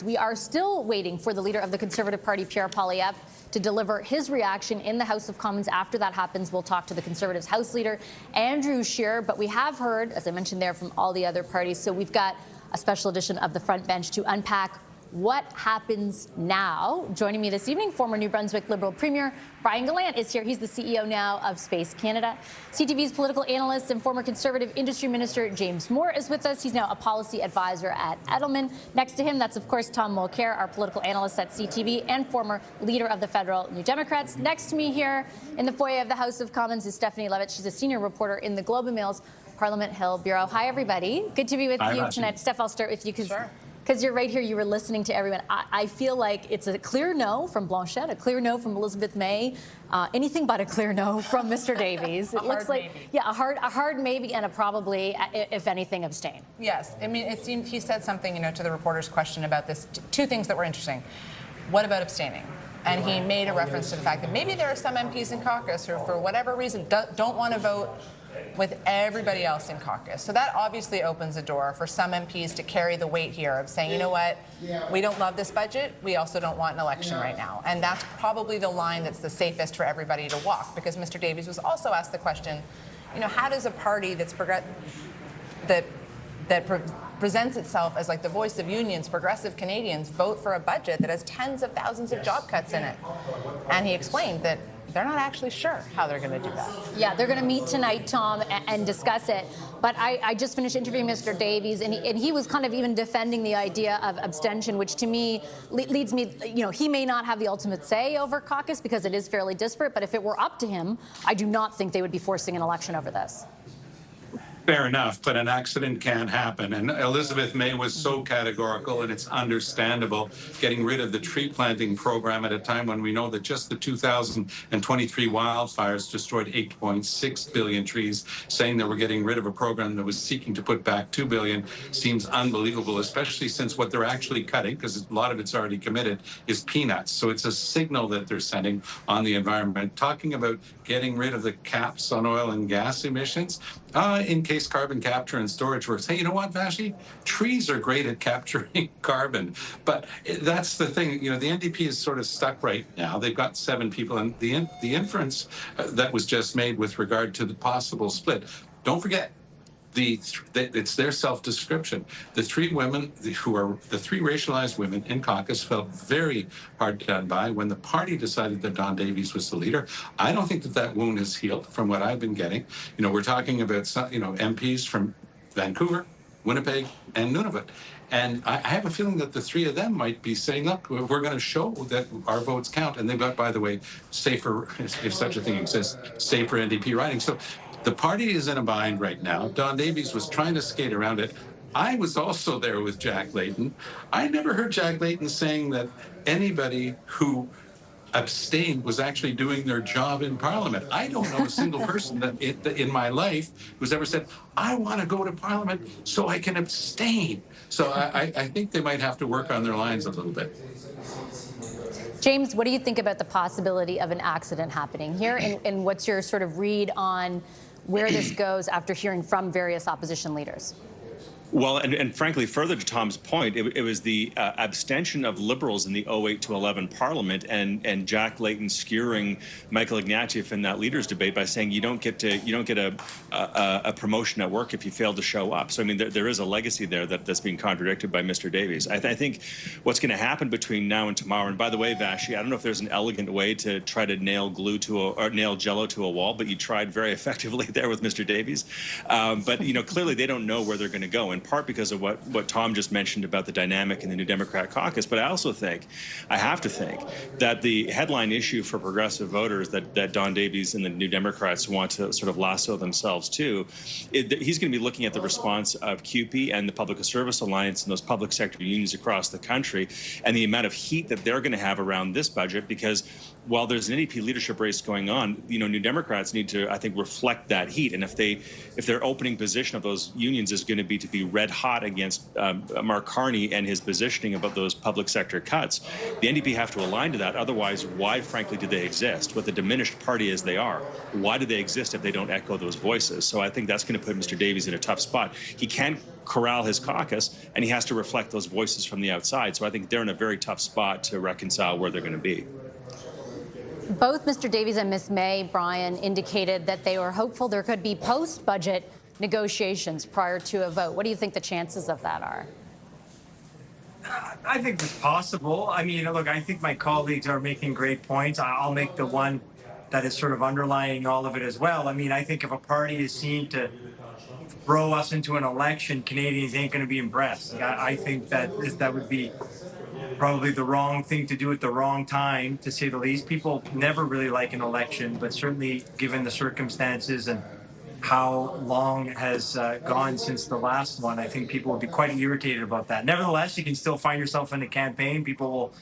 We are still waiting for the leader of the Conservative Party, Pierre Poilievre, to deliver his reaction in the House of Commons. After that happens, we'll talk to the Conservatives' House Leader, Andrew Scheer. But we have heard, as I mentioned there, from all the other parties. So we've got a special edition of The Front Bench to unpack what happens now. Joining me this evening, former New Brunswick Liberal Premier Brian Gallant is here. He's the CEO now of Space Canada. CTV's political analyst and former Conservative Industry Minister James Moore is with us. He's now a policy advisor at Edelman. Next to him, that's of course Tom Mulcair, our political analyst at CTV and former leader of the federal New Democrats. Next to me here in the foyer of the House of Commons is Stephanie Levitt. She's a senior reporter in the Globe and Mail's Parliament Hill Bureau. Hi, everybody. Good to be with you tonight. Steph, I'll start with you because you're right here. You were listening to everyone. I feel like it's a clear no from Blanchette, a clear no from Elizabeth May, anything but a clear no from Mr. Davies. It looks like, yeah, a hard maybe and a probably, if anything, abstain. Yes. I mean, it seemed he said something, to the reporter's question about this. Two things that were interesting. What about abstaining? And he made a reference to the fact that maybe there are some MPs in caucus who, for whatever reason, don't want to vote with everybody else in caucus. So that obviously opens a door for some MPs to carry the weight here of saying, you know what, we don't love this budget, we also don't want an election right now. And that's probably the line that's the safest for everybody to walk, because Mr. Davies was also asked the question, how does a party that's presents itself as like the voice of unions, progressive Canadians, vote for a budget that has tens of thousands of job cuts in it? And he explained that they're not actually sure how they're going to do that. Yeah, they're going to meet tonight, Tom, and discuss it. But I just finished interviewing Mr. Davies, and he was kind of even defending the idea of abstention, which to me leads me, he may not have the ultimate say over caucus because it is fairly disparate, but if it were up to him, I do not think they would be forcing an election over this. Fair enough, but an accident can happen. And Elizabeth May was so categorical, and it's understandable, getting rid of the tree planting program at a time when we know that just the 2023 wildfires destroyed 8.6 billion trees. Saying that we're getting rid of a program that was seeking to put back 2 billion seems unbelievable, especially since what they're actually cutting, because a lot of it's already committed, is peanuts. So it's a signal that they're sending on the environment. Talking about getting rid of the caps on oil and gas emissions, in case carbon capture and storage works. Hey, you know what, Vashi? Trees are great at capturing carbon. But that's the thing. The NDP is sort of stuck right now. They've got 7 people. And the inference that was just made with regard to the possible split, don't forget, it's their self-description. The 3 women who are the 3 racialized women in caucus felt very hard done by when the party decided that Don Davies was the leader. I don't think that wound is healed from what I've been getting. We're talking about some, MPs from Vancouver, Winnipeg, and Nunavut. And I have a feeling that the 3 of them might be saying, look, we're going to show that our votes count. And they've got, by the way, safer, if such a thing exists, safer NDP riding. So the party is in a bind right now. Don Davies was trying to skate around it. I was also there with Jack Layton. I never heard Jack Layton saying that anybody who abstained was actually doing their job in Parliament. I don't know a single person that in my life who's ever said, I want to go to Parliament so I can abstain. So I think they might have to work on their lines a little bit. James, what do you think about the possibility of an accident happening here? And what's your sort of read on where this goes after hearing from various opposition leaders? Well, and frankly, further to Tom's point, it was the abstention of Liberals in the 08 to 11 Parliament and Jack Layton skewering Michael Ignatieff in that leaders debate by saying you don't get a promotion at work if you fail to show up. So I mean, there is a legacy there that's being contradicted by Mr. Davies. I think what's going to happen between now and tomorrow. And by the way, Vashi, I don't know if there's an elegant way to try to nail Jello to a wall, but you tried very effectively there with Mr. Davies. But clearly they don't know where they're going to go. In part because of what Tom just mentioned about the dynamic in the New Democrat caucus, but I also think, I have to think, that the headline issue for progressive voters that Don Davies and the New Democrats want to sort of lasso themselves to, he's going to be looking at the response of CUPE and the Public Service Alliance and those public sector unions across the country and the amount of heat that they're going to have around this budget, because while there's an NDP leadership race going on, New Democrats need to, I think, reflect that heat. And if their opening position of those unions is going to be red hot against Mark Carney and his positioning about those public sector cuts. The NDP have to align to that. Otherwise, why, frankly, do they exist? With a diminished party as they are, why do they exist if they don't echo those voices? So I think that's going to put Mr. Davies in a tough spot. He can't corral his caucus, and he has to reflect those voices from the outside. So I think they're in a very tough spot to reconcile where they're going to be. Both Mr. Davies and Ms. May, Brian, indicated that they were hopeful there could be post-budget negotiations prior to a vote. What do you think the chances of that are? I think it's possible. I mean, look, I think my colleagues are making great points. I'll make the one that is sort of underlying all of it as well. I mean, I think if a party is seen to throw us into an election, Canadians ain't going to be impressed. I think that would be probably the wrong thing to do at the wrong time, to say the least. People never really like an election, but certainly given the circumstances and how long has gone since the last one, I think people will be quite irritated about that. Nevertheless, you can still find yourself in a campaign. People will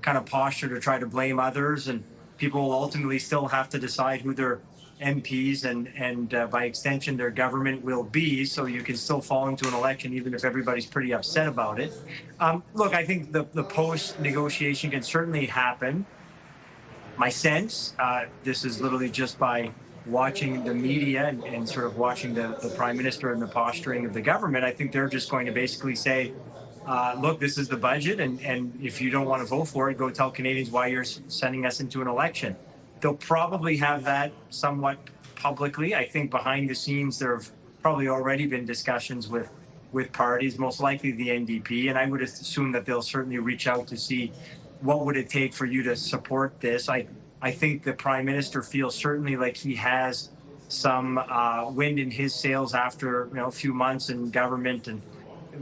kind of posture to try to blame others, and people will ultimately still have to decide who their MPs and by extension their government will be. So you can still fall into an election even if everybody's pretty upset about it. Look, I think the post negotiation can certainly happen. My sense, this is literally just by watching the media and sort of watching the Prime Minister and the posturing of the government, I think they're just going to basically say, look, this is the budget, and if you don't want to vote for it, go tell Canadians why you're sending us into an election. They'll probably have that somewhat publicly. I think behind the scenes, there have probably already been discussions with parties, most likely the NDP, and I would assume that they'll certainly reach out to see what would it take for you to support this. I think the Prime Minister feels certainly like he has some wind in his sails after a few months in government, and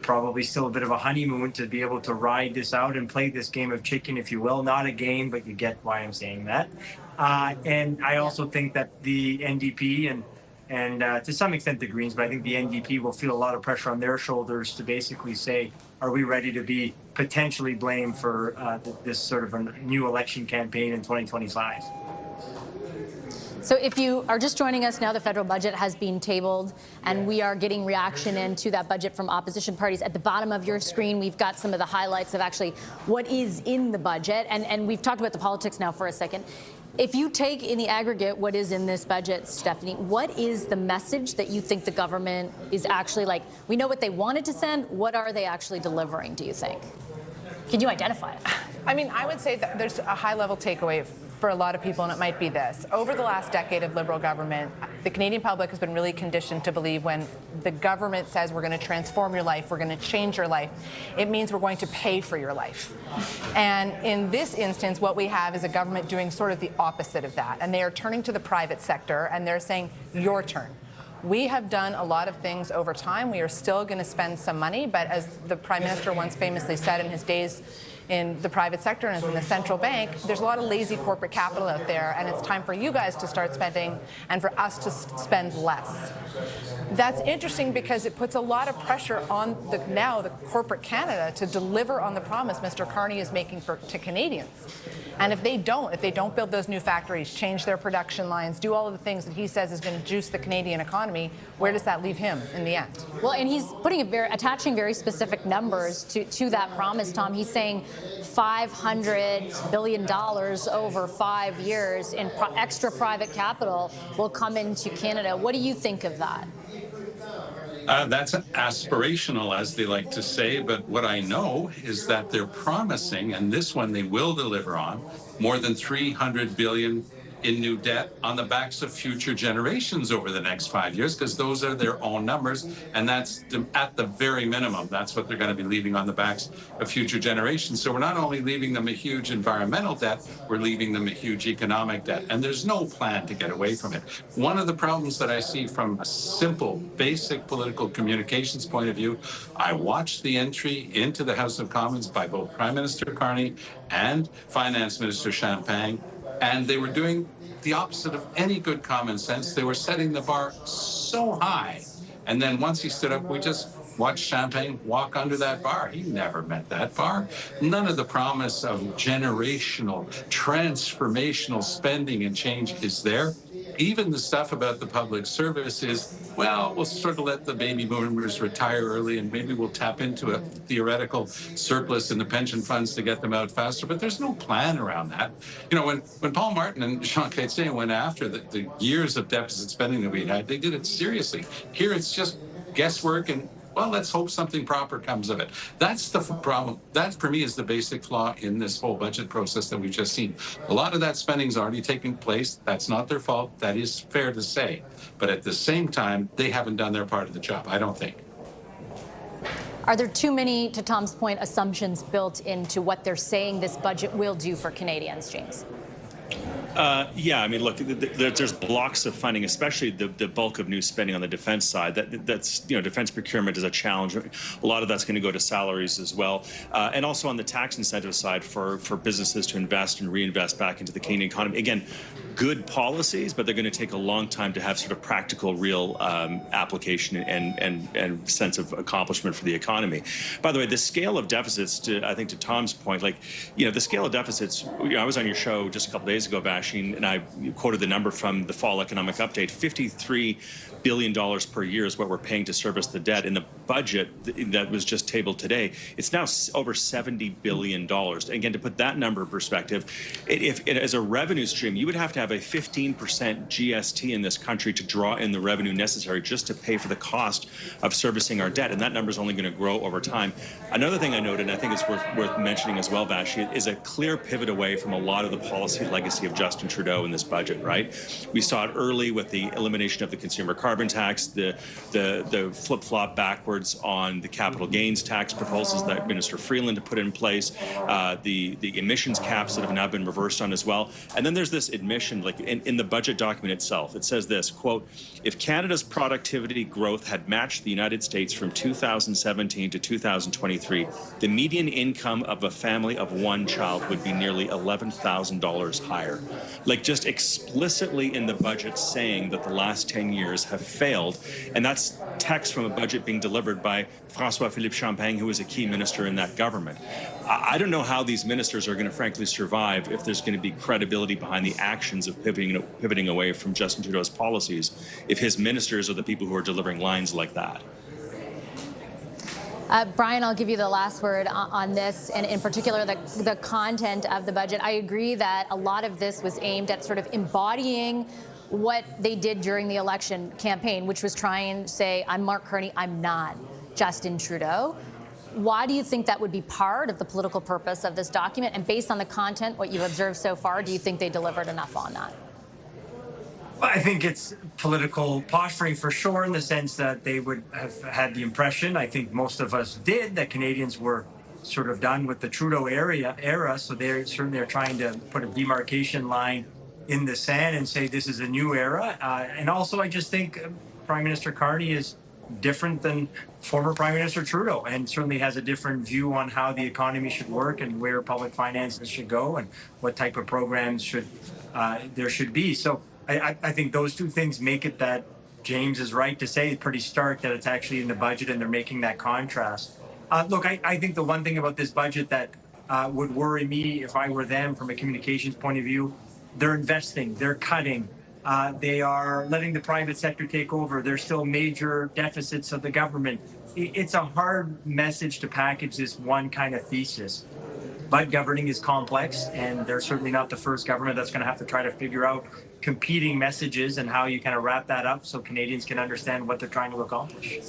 probably still a bit of a honeymoon to be able to ride this out and play this game of chicken, if you will. Not a game, but you get why I'm saying that. And I also think that the NDP and to some extent the Greens, but I think the NDP will feel a lot of pressure on their shoulders to basically say, are we ready to be potentially blamed for this sort of a new election campaign in 2025? So if you are just joining us now, the federal budget has been tabled, and we are getting reaction into that budget from opposition parties. At the bottom of your screen, we've got some of the highlights of actually what is in the budget, and we've talked about the politics now for a second. If you take in the aggregate what is in this budget, Stephanie, what is the message that you think the government is actually, like, we know what they wanted to send, what are they actually delivering, do you think? Can you identify it? I mean, I would say that there's a high-level takeaway for a lot of people, and it might be this. Over the last decade of Liberal government, the Canadian public has been really conditioned to believe when the government says we're going to transform your life, we're going to change your life, it means we're going to pay for your life. And in this instance, what we have is a government doing sort of the opposite of that. And they are turning to the private sector, and they're saying, your turn. We have done a lot of things over time. We are still going to spend some money, but as the Prime Minister once famously said in his days in the private sector and in the central bank, there's a lot of lazy corporate capital out there, and it's time for you guys to start spending and for us to spend less. That's interesting because it puts a lot of pressure on the corporate Canada to deliver on the promise Mr. Carney is making to Canadians. And if they don't build those new factories, change their production lines, do all of the things that he says is going to juice the Canadian economy, where does that leave him in the end? Well, and he's attaching very specific numbers to that promise, Tom. He's saying $500 billion over 5 years in extra private capital will come into Canada. What do you think of that? That's aspirational, as they like to say, but what I know is that they're promising, and this one they will deliver on, more than $300 billion in new debt on the backs of future generations over the next 5 years, because those are their own numbers, and that's at the very minimum. That's what they're going to be leaving on the backs of future generations. So we're not only leaving them a huge environmental debt, we're leaving them a huge economic debt, and there's no plan to get away from it. One of the problems that I see from a simple, basic political communications point of view, I watched the entry into the House of Commons by both Prime Minister Carney and Finance Minister Champagne, and they were doing the opposite of any good common sense. They were setting the bar so high. And then once he stood up, we just watched Champagne walk under that bar. He never met that bar. None of the promise of generational, transformational spending and change is there. even the stuff about the public service is, well, we'll sort of let the baby boomers retire early and maybe we'll tap into a theoretical surplus in the pension funds to get them out faster. But there's no plan around that. You know, when Paul Martin and Jean Chrétien went after the years of deficit spending that we had, they did it seriously. Here it's just guesswork and, well, let's hope something proper comes of it. That's the problem. That, for me, is the basic flaw in this whole budget process that we've just seen. A lot of that spending's already taken place. That's not their fault. That is fair to say. But at the same time, they haven't done their part of the job, I don't think. Are there too many, to Tom's point, assumptions built into what they're saying this budget will do for Canadians, James? Yeah, I mean, look, there's blocks of funding, especially the bulk of new spending on the defense side. That's defense procurement is a challenge. A lot of that's going to go to salaries as well, and also on the tax incentive side for businesses to invest and reinvest back into the Canadian economy. Again, good policies, but they're going to take a long time to have sort of practical, real application and sense of accomplishment for the economy. By the way, the scale of deficits, I think to Tom's point, the scale of deficits. I was on your show just a couple days ago, Vash, and I quoted the number from the fall economic update. $53 billion per year is what we're paying to service the debt. In the budget that was just tabled today, it's now over $70 billion. Again, to put that number in perspective, if as a revenue stream, you would have to have a 15% GST in this country to draw in the revenue necessary just to pay for the cost of servicing our debt. And that number is only going to grow over time. Another thing I noted, and I think it's worth mentioning as well, Vash, is a clear pivot away from a lot of the policy legacy of Justin Trudeau in this budget, right? We saw it early with the elimination of the consumer carbon tax, the flip-flop backwards on the capital gains tax proposals that Minister Freeland put in place, the emissions caps that have now been reversed on as well. And then there's this admission, like in the budget document itself, it says this, quote, if Canada's productivity growth had matched the United States from 2017 to 2023, the median income of a family of one child would be nearly $11,000 higher. Like just explicitly in the budget saying that the last 10 years have failed. And that's text from a budget being delivered by François-Philippe Champagne, who was a key minister in that government. I don't know how these ministers are going to frankly survive if there's going to be credibility behind the actions of pivoting away from Justin Trudeau's policies, if his ministers are the people who are delivering lines like that. Brian, I'll give you the last word on this, and in particular, the content of the budget. I agree that a lot of this was aimed at sort of embodying what they did during the election campaign, which was try and say, I'm Mark Carney, I'm not Justin Trudeau. Why do you think that would be part of the political purpose of this document? And based on the content, what you've observed so far, do you think they delivered enough on that? Well, I think it's political posturing for sure, in the sense that they would have had the impression, I think most of us did, that Canadians were sort of done with the Trudeau era. So they're trying to put a demarcation line in the sand and say this is a new era. And also, I just think Prime Minister Carney is different than former Prime Minister Trudeau, and certainly has a different view on how the economy should work and where public finances should go and what type of programs there should be. So I think those two things make it that James is right to say it's pretty stark that it's actually in the budget and they're making that contrast. Look, I think the one thing about this budget that would worry me if I were them from a communications point of view, they're investing, they're cutting, they are letting the private sector take over. There's still major deficits of the government. It's a hard message to package this one kind of thesis. But governing is complex, and they're certainly not the first government that's going to have to try to figure out competing messages and how you kind of wrap that up so Canadians can understand what they're trying to accomplish.